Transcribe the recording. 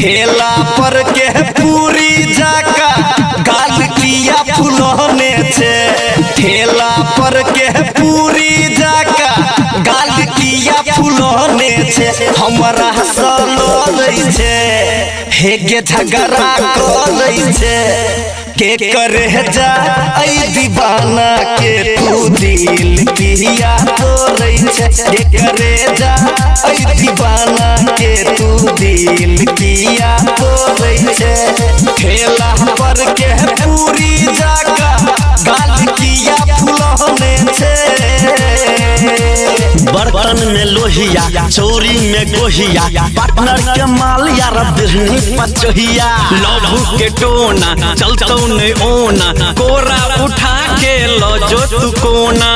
ठेला पर के पूरी जाका गाल किया फुलौने छे ठेला पर के पूरी जाका गाल किया फुलौने छे हमरा सलोलै छे हे गे झगड़ा करै छे के करे जा ऐ दीवाना के तू दिल किया तोड़ै छे के करे जा ऐ दीवाना के तू दिल किया तोड़ै छे ठेला पर के पूरी जाका गाल किया फुलौने छे बर्तन में लोहिया चोरी में गोहिया पार्टनर के माल यार बिरनी पचहिया लव के टोना चलतो नहीं ओना कोरा उठा के लो जो तू कोना।